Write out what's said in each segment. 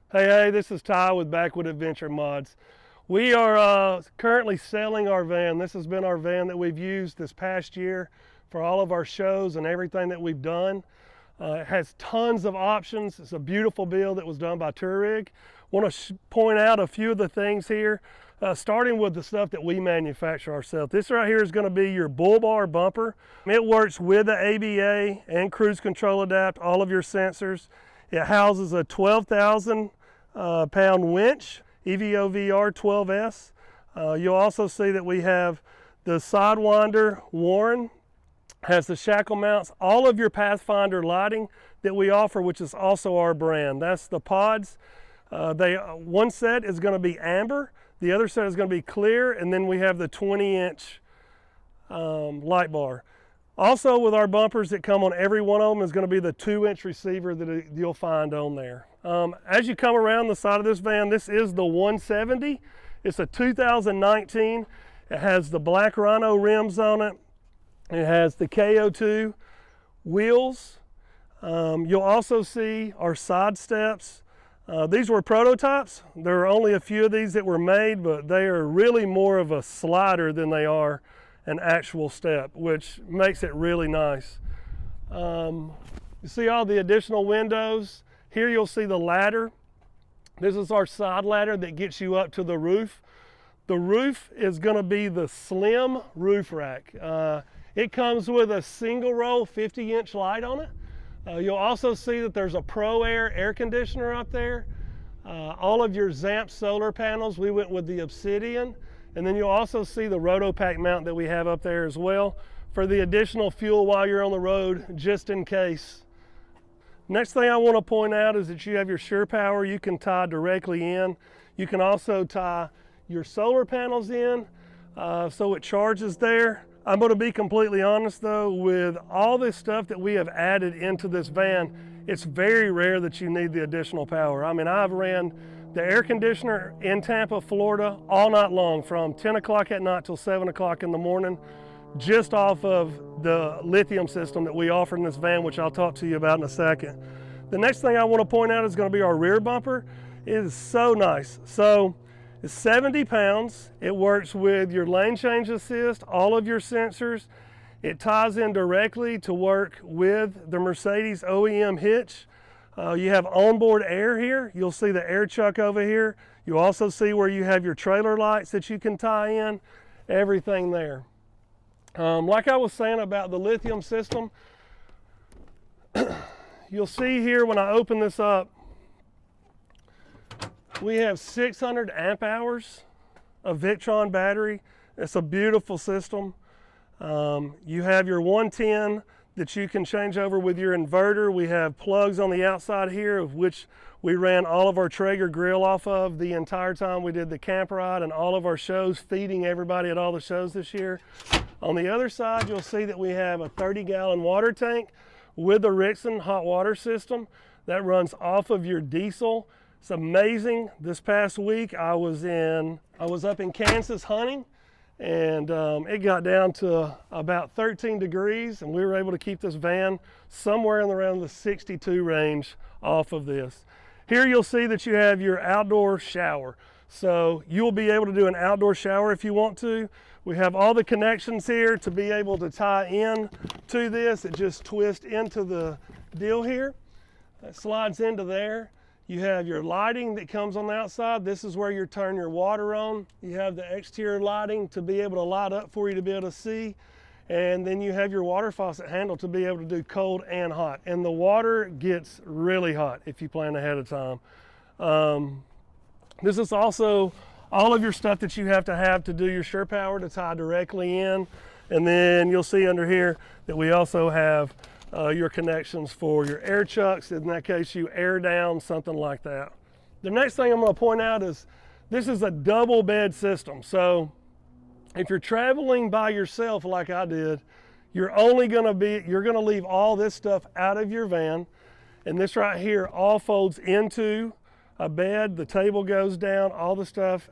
Hey, this is Ty with Backwoods Adventure Mods. We are currently selling our van. This has been our van that we've used this past year for all of our shows and everything that we've done. It has tons of options. It's a beautiful build that was done by Tourig. Want to point out a few of the things here, starting with the stuff that we manufacture ourselves. This right here is going to be your bull bar bumper. It works with the ABA and cruise control adapt, all of your sensors. It houses a 12,000 pound winch, EVOVR 12S. You'll also see that we have the Sidewinder Warren, has the shackle mounts, all of your Pathfinder lighting that we offer, which is also our brand. That's the pods. One set is going to be amber, the other set is going to be clear, and then we have the 20-inch light bar. Also with our bumpers that come on every one of them is going to be the 2-inch receiver that you'll find on there. As you come around the side of this van, this is the 170. It's a 2019. It has the black Rhino rims on it. It has the KO2 wheels. You'll also see our side steps. These were prototypes. There are only a few of these that were made, but they are really more of a slider than they are an actual step, which makes it really nice. You see all the additional windows. Here you'll see the ladder. This is our side ladder that gets you up to the roof. The roof is going to be the slim roof rack. It comes with a single row 50-inch light on it. You'll also see that there's a Pro air conditioner up there. All of your Zamp solar panels, we went with the Obsidian. And then you'll also see the Rotopack mount that we have up there as well for the additional fuel while you're on the road, just in case. Next thing I want to point out is that you have your Sure Power you can tie directly in. You can also tie your solar panels in, so it charges there. I'm going to be completely honest though, with all this stuff that we have added into this van, it's very rare that you need the additional power. I mean, I've ran the air conditioner in Tampa, Florida all night long from 10 o'clock at night till 7 o'clock in the morning, just off of the lithium system that we offer in this van, which I'll talk to you about in a second. The next thing I want to point out is going to be our rear bumper. It is so nice. So it's 70 pounds. It works with your lane change assist, all of your sensors. It ties in directly to work with the Mercedes OEM hitch. You have onboard air here. You'll see the air chuck over here. You also see where you have your trailer lights that you can tie in, everything there. Like I was saying about the lithium system, you'll see here when I open this up, we have 600 amp hours of Victron battery. It's a beautiful system. You have your 110 that you can change over with your inverter. We have plugs on the outside here, of which we ran all of our Traeger grill off of the entire time we did the camp ride and all of our shows, feeding everybody at all the shows this year. On the other side, you'll see that we have a 30-gallon water tank with the Rixson hot water system that runs off of your diesel. It's amazing. This past week I was up in Kansas hunting, and it got down to about 13 degrees, and we were able to keep this van somewhere in around the 62 range off of this. Here you'll see that you have your outdoor shower. So you'll be able to do an outdoor shower if you want to. We have all the connections here to be able to tie in to this. It just twists into the deal here. It slides into there. You have your lighting that comes on the outside. This is where you turn your water on. You have the exterior lighting to be able to light up for you to be able to see. And then you have your water faucet handle to be able to do cold and hot. And the water gets really hot if you plan ahead of time. This is also all of your stuff that you have to do your Sure Power to tie directly in. And then you'll see under here that we also have your connections for your air chucks. In that case, you air down, something like that. The next thing I'm going to point out is this is a double bed system. So if you're traveling by yourself like I did, you're going to leave all this stuff out of your van. And this right here all folds into a bed. The table goes down, all the stuff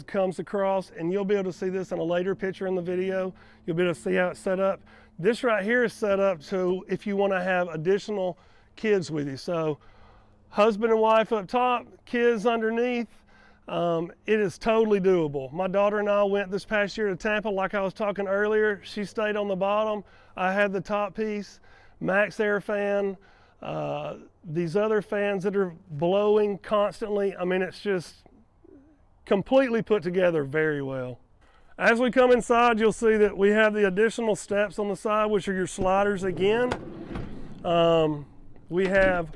comes across, and you'll be able to see this in a later picture in the video. You'll be able to see how it's set up. This right here is set up so if you want to have additional kids with you. So husband and wife up top, kids underneath. It is totally doable. My daughter and I went this past year to Tampa, like I was talking earlier. She stayed on the bottom. I had the top piece, max air fan, these other fans that are blowing constantly. I mean, it's just completely put together very well. As we come inside, you'll see that we have the additional steps on the side, which are your sliders again. We have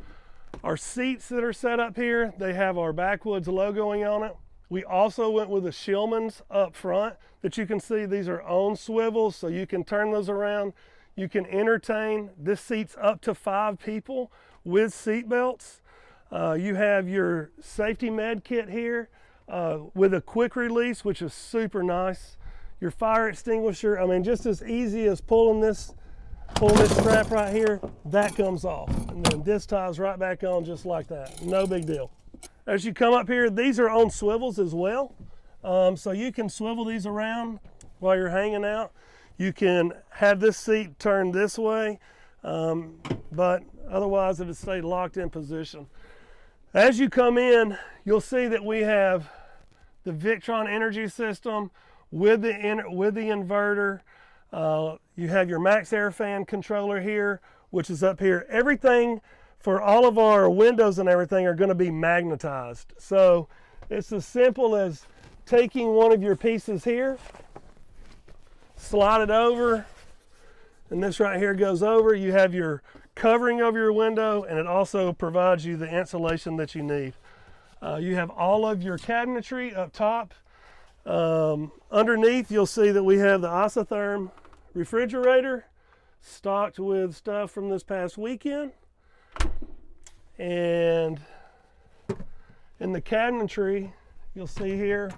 our seats that are set up here. They have our Backwoods logoing on it. We also went with the Shillmans up front that you can see. These are on swivels, so you can turn those around. You can entertain. This seats up to 5 people with seat belts. You have your safety med kit here with a quick release, which is super nice. Your fire extinguisher, I mean, just as easy as pulling this strap right here, that comes off. And then this ties right back on just like that. No big deal. As you come up here, these are on swivels as well. So you can swivel these around while you're hanging out. You can have this seat turned this way, but otherwise it'll stay locked in position. As you come in, you'll see that we have the Victron energy system with the inverter. You have your max air fan controller here, which is up here. Everything for all of our windows and everything are going to be magnetized. So it's as simple as taking one of your pieces here, slide it over, and this right here goes over. You have your covering over your window, and it also provides you the insulation that you need. You have all of your cabinetry up top. Underneath, you'll see that we have the isotherm refrigerator stocked with stuff from this past weekend. And in the cabinetry, you'll see here,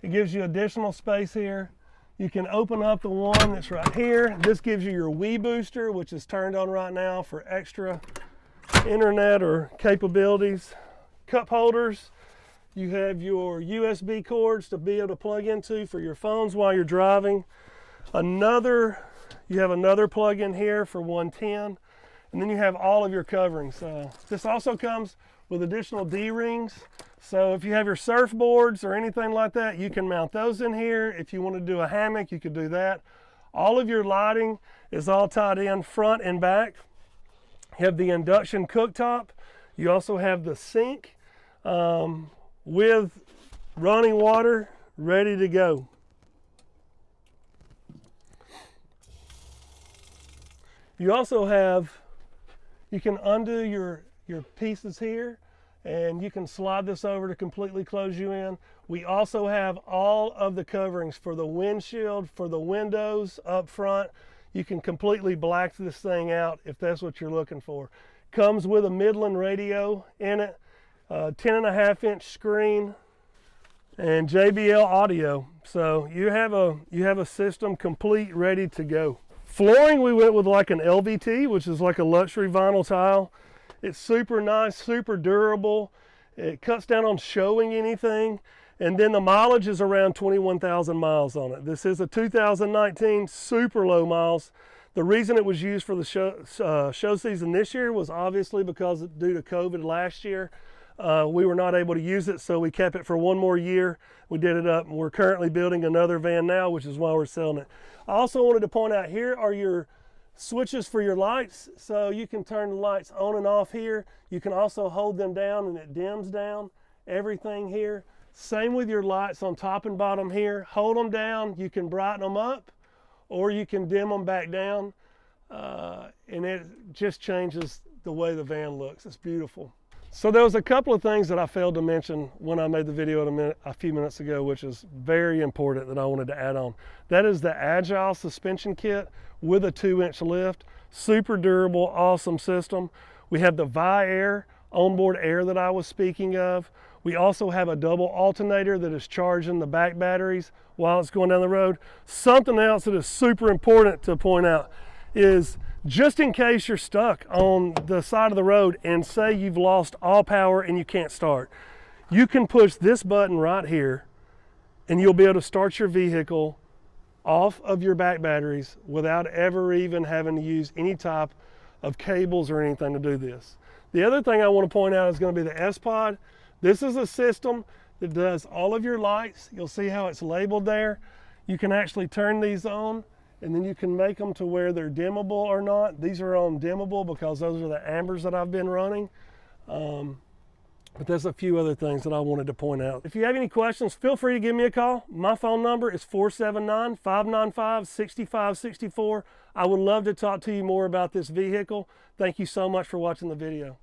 it gives you additional space here. You can open up the one that's right here. This gives you your Wii booster, which is turned on right now for extra internet or capabilities. Cup holders. You have your USB cords to be able to plug into for your phones while you're driving. You have another plug in here for 110. And then you have all of your coverings. This also comes with additional D-rings. So if you have your surfboards or anything like that, you can mount those in here. If you want to do a hammock, you could do that. All of your lighting is all tied in front and back. You have the induction cooktop. You also have the sink with running water ready to go. You also have, you can undo your pieces here, and you can slide this over to completely close you in. We also have all of the coverings for the windshield, for the windows up front. You can completely black this thing out if that's what you're looking for. Comes with a Midland radio in it, 10.5-inch screen, and JBL audio. So you have a system complete, ready to go. Flooring, we went with like an LVT, which is like a luxury vinyl tile. It's super nice, super durable. It cuts down on showing anything. And then the mileage is around 21,000 miles on it. This is a 2019, super low miles. The reason it was used for the show season this year was obviously because due to COVID last year, we were not able to use it, so we kept it for one more year. We did it up, and we're currently building another van now, which is why we're selling it. I also wanted to point out, here are your switches for your lights, so you can turn the lights on and off here. You can also hold them down and it dims down everything here. Same with your lights on top and bottom here. Hold them down, you can brighten them up, or you can dim them back down, and it just changes the way the van looks. It's beautiful. So there was a couple of things that I failed to mention when I made the video a few minutes ago, which is very important that I wanted to add on. That is the Agile suspension kit with a 2-inch lift. Super durable, awesome system. We have the Vi-Air onboard air that I was speaking of. We also have a double alternator that is charging the back batteries while it's going down the road. Something else that is super important to point out is, just in case you're stuck on the side of the road and say you've lost all power and you can't start, you can push this button right here and you'll be able to start your vehicle off of your back batteries without ever even having to use any type of cables or anything to do this. The other thing I want to point out is going to be the S-Pod. This is a system that does all of your lights. You'll see how it's labeled there. You can actually turn these on, and then you can make them to where they're dimmable or not. These are on dimmable because those are the ambers that I've been running. But there's a few other things that I wanted to point out. If you have any questions, feel free to give me a call. My phone number is 479-595-6564. I would love to talk to you more about this vehicle. Thank you so much for watching the video.